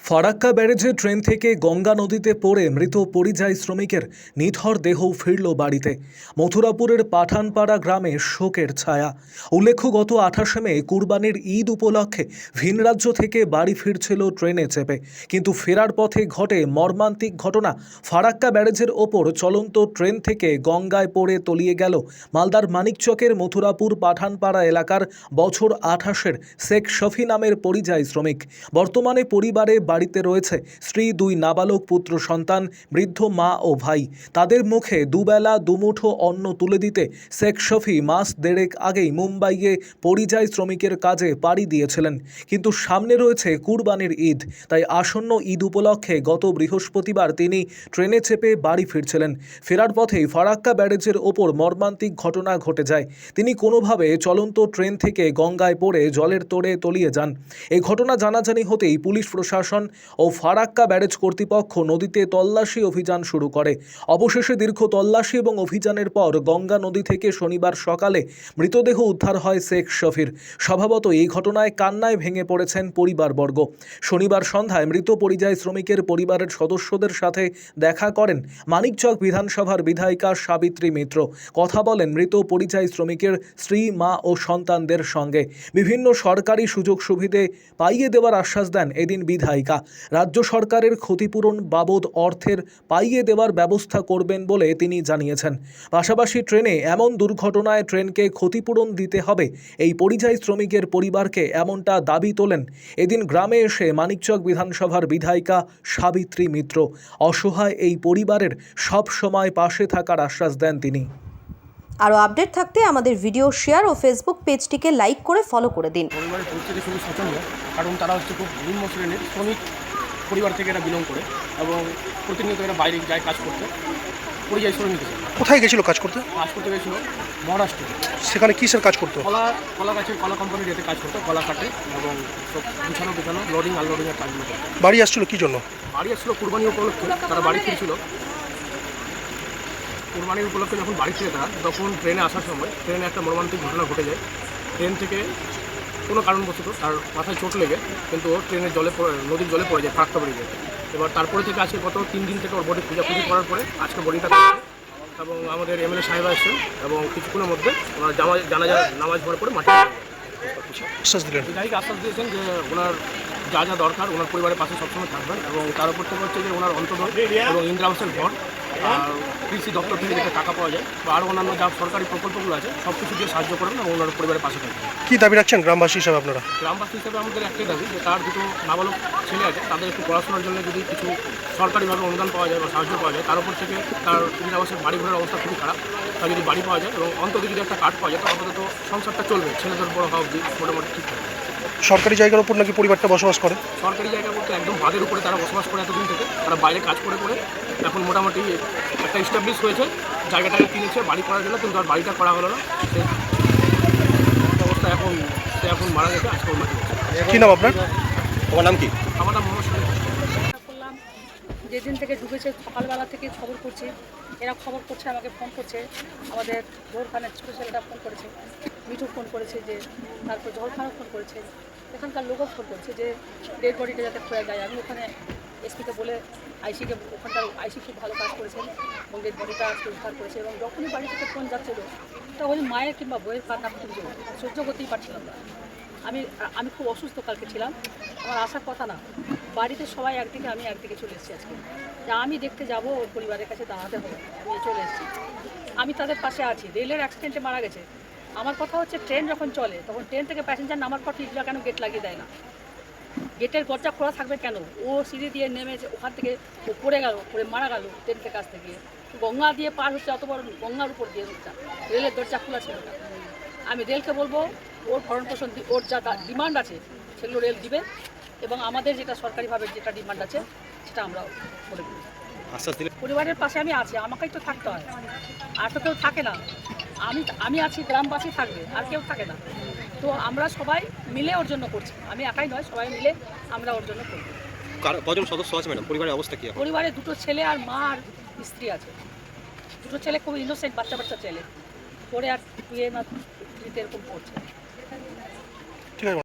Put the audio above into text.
Farakka ব্যারেজে train থেকে গঙ্গা নদীতে পড়ে মৃত পরিযায়ী শ্রমিকের নিথর দেহ ফিরল বাড়িতে। মথুরাপুরের পাঠানপাড়া গ্রামে শোকের ছায়া। উল্লেখ্য, গত 28 মে কুরবানির ঈদ উপলক্ষে ভিন রাজ্য থেকে বাড়ি ফিরছিল ট্রেনে চেপে, কিন্তু ফেরার পথে ঘটে মর্মান্তিক ঘটনা। ফারাক্কা ব্যারেজের ওপর চলন্ত ট্রেন থেকে গঙ্গায় পড়ে তলিয়ে গেল মালদার মানিকচকের মথুরাপুর পাঠানপাড়া এলাকার বছর 28-এর শেখ শফি নামের পরিযায়ী শ্রমিক। বর্তমানে পরিবারে বাড়িতে রয়েছে স্ত্রী, 2 নাবালক পুত্র সন্তান, বৃদ্ধ মা ও ভাই। তাদের মুখে দুবেলা দুমুঠো অন্ন তুলে দিতে শেখ শফি মাস দেড়েক আগেই মুম্বাইয়ে পরিযায়ী শ্রমিকের কাজে পাড়ি দিয়েছিলেন। কিন্তু সামনে রয়েছে কুরবানির ঈদ, তাই আসন্ন ঈদ উপলক্ষে গত বৃহস্পতিবার তিনি ট্রেনে চেপে বাড়ি ফিরছিলেন। ফেরার পথেই ফারাক্কা ব্যারেজের ওপর মর্মান্তিক ঘটনা ঘটে যায়। তিনি কোনোভাবে চলন্ত ট্রেন থেকে গঙ্গায় পড়ে জলের তোড়ে তলিয়ে যান। এই ঘটনা জানাজানি হতেই পুলিশ প্রশাসন ও ফারাক্কা ব্যারেজ কর্তৃপক্ষ নদীতে তল্লাশি অভিযান শুরু করে। অবশেষে দীর্ঘ তল্লাশি এবং অভিযানের পর গঙ্গা নদী থেকে শনিবার সকালে মৃতদেহ উদ্ধার হয় শেখ শফির। স্বভাবত এই ঘটনায় কান্নায় ভেঙে পড়েছেন পরিবারবর্গ। শনিবার সন্ধ্যায় মৃত পরিযায়ী শ্রমিকের পরিবারের সদস্যদের সাথে দেখা করেন মানিকচক বিধানসভার বিধায়িকা সাবিত্রী মিত্র। কথা বলেন মৃত পরিযায়ী শ্রমিকের স্ত্রী, মা ও সন্তানদের সঙ্গে। বিভিন্ন সরকারি সুযোগ সুবিধে পাইয়ে দেওয়ার আশ্বাস দেন এদিন বিধায়িকা। রাজ্য সরকারের ক্ষতিপূরণ বাবদ অর্থের পাইয়ে দেওয়ার ব্যবস্থা করবেন বলে তিনি জানিয়েছেন। পাশাপাশি ট্রেনে এমন দুর্ঘটনায় ট্রেনকে ক্ষতিপূরণ দিতে হবে এই পরিযায়ী শ্রমিকের পরিবারকে, এমনটা দাবি তোলেন এদিন গ্রামে এসে মানিকচক বিধানসভার বিধায়িকা সাবিত্রী মিত্র। অসহায় এই পরিবারের সব সময় পাশে থাকার আশ্বাস দেন তিনি। আরও আপডেট থাকতে আমাদের ভিডিও শেয়ার ও ফেসবুক পেজটিকে লাইক করে ফলো করে দিন। পরিবারের পরিস্থিতি খুবই শোচনীয়, কারণ তারা হচ্ছে খুব নিম্ন শ্রেণীর শ্রমিক পরিবার থেকে এরা বিলং করে এবং প্রতিনিয়ত এরা বাইরে যায় কাজ করতে। পরিযায়ী শ্রমিক হিসেবে কোথায় গেছিল কাজ করতে? গেছিলো মহারাষ্ট্রে। সেখানে কিসের কাজ করতো? কলা গাছের কলা কোম্পানির এতে কাজ করতো, কলা কাটে এবং সব গুছানো লোডিং আনলোডিংয়ের কাজগুলো করতো। বাড়ি আসছিল কি জন্য? বাড়ি আসছিল কুরবানি উপলক্ষে, তারা বাড়ি ফিরছিল। কুরবানির উপলক্ষে যখন বাড়ি ফিরে তারা, তখন ট্রেনে আসার সময় ট্রেনে একটা মর্মান্তিক ঘটনা ঘটে যায়। ট্রেন থেকে কোনো কারণবশত তার মাথায় চোট লেগে কিন্তু ও ট্রেনের নদীর জলে পড়ে যায়, ফারাক্কা ব্রিজে। এবার তারপরে থেকে আজকে গত 3 দিন থেকে ওর বডি খোঁজাখুঁজি করার পরে আজকে বডিটা এবং আমাদের এমএলএ সাহেব আসছেন এবং কিছুক্ষণের মধ্যে ওনার জানাজা নামাজ পড়ার পরে মাঠে আশ্বাস দিলেন। বিধায়ক আশ্বাস দিয়েছেন যে ওনার যা যা দরকার ওনার পরিবারের পাশে সবসময় থাকবেন এবং তার উপর থেকে হচ্ছে যে ওনার অন্তর্দয় এবং ইন্দিরা আবাসের ঘর, কৃষি দপ্তর থেকে যেটা টাকা পাওয়া যায় বা আরও অন্যান্য যা সরকারি প্রকল্পগুলো আছে সব কিছু দিয়ে সাহায্য করবেন এবং ওনার পরিবারের পাশে থাকবেন। কী দাবি রাখছেন গ্রামবাসী হিসাবে আপনারা? গ্রামবাসী হিসাবে আমাদের একটাই দাবি যে তার 2 নাবালক ছেলে আছে, তাদের একটু পড়াশোনার জন্য যদি কিছু সরকারিভাবে অনুদান পাওয়া যায় বা সাহায্য পাওয়া যায়, তার উপর থেকে তার ইন্দিরা আবাসের বাড়ি ঘরের অবস্থা খুবই খারাপ। তার যদি বাড়ি পাওয়া যায় এবং অন্তত যদি একটা কার্ড পাওয়া যায় তো আপাতত সংসারটা চলবে, ছেলেদের বড় হওয়া অবধি মোটামুটি ঠিক থাকবে। সরকারি জায়গার উপর নাকি পরিবারটা বসবাস করে? সরকারি জায়গা বলতে একদম বাঁধের উপরে তারা বসবাস করে এতদিন থেকে। তারা বাইরে কাজ করে এখন মোটামুটি একটা এস্টাবলিশ হয়েছে, জায়গাটাকে কিনেছে বাড়ি করার জন্য, কিন্তু আর বাড়িটা করা হলো না। সেই অবস্থা এখন মারা গেছে। আজকে ওর মাটি কী নাম আপনার? তোমার নাম কি? আমার নাম মোহাম্মদ শরীফ। করলাম যেদিন থেকে ঢুকেছে সকালবেলা থেকে খবর করছি, এরা খবর করছে, আমাকে ফোন করছে, আমাদের জোহরখানের ছোটো ছেলেটা ফোন করেছে, মিঠু ফোন করেছে, যে তারপর জোহরখানও ফোন করেছে, এখানকার লোকও ফোন করছে যে ডেড বডিটা যাতে খোয়া যায়। আমি ওখানে এসপিকে বলে আইসিকে, ওখানকার আইসি খুব ভালো কাজ করেছেন এবং ডেড বডিটা উদ্ধার করেছে। এবং যখনই বাড়ি থেকে ফোন যাচ্ছিল তখন মায়ের কিংবা বইয়ের কান্না খুঁজে সহ্য করতেই পারছিলাম না। আমি খুব অসুস্থ কালকে ছিলাম, আমার আসার কথা না। বাড়িতে সবাই একদিকে, আমি একদিকে চলে এসেছি আজকে, যে আমি দেখতে যাব, ওর পরিবারের কাছে দাঁড়াতে হবে। আমি চলে এসেছি, আমি তাদের পাশে আছি। রেলের অ্যাক্সিডেন্টে মারা গেছে। আমার কথা হচ্ছে ট্রেন যখন চলে তখন ট্রেন থেকে প্যাসেঞ্জার নামার পর টিটিরা কেন গেট লাগিয়ে দেয় না? গেটের দরজা খোলা থাকবে কেন? ও সিঁড়ি দিয়ে নেমেছে, ওখান থেকে ও পড়ে মারা গেল ট্রেন থেকে কাছ থেকে। গঙ্গা দিয়ে পার হচ্ছে, অত বড় গঙ্গার উপর দিয়ে রেলের দরজা খোলা ছিল না। আমি রেলকে বলবো ওর ভরণ পোষণ, ওর যা ডিমান্ড আছে সেগুলো রেল দিবে এবং আমাদের যেটা সরকারিভাবে যেটা ডিমান্ড আছে সেটা আমরা করে দেবো। পরিবারের পাশে আমি আছি, আমাকেই তো থাকতে হয়, আর তো কেউ থাকে না। আমি আছি, গ্রামবাসী থাকবে, আর কেউ থাকে না। তো আমরা সবাই মিলে ওর জন্য করছি, আমি একাই নয়, সবাই মিলে আমরা ওর জন্য করব। কজন সদস্য আছে ম্যাডাম পরিবারের অবস্থা কি? পরিবারে 2 ছেলে আর মা আর স্ত্রী আছে। 2 ছেলে খুব ইনোসেন্ট বাচ্চা ছেলে, পড়ে আর টুয়ে না এরকম পড়ছে।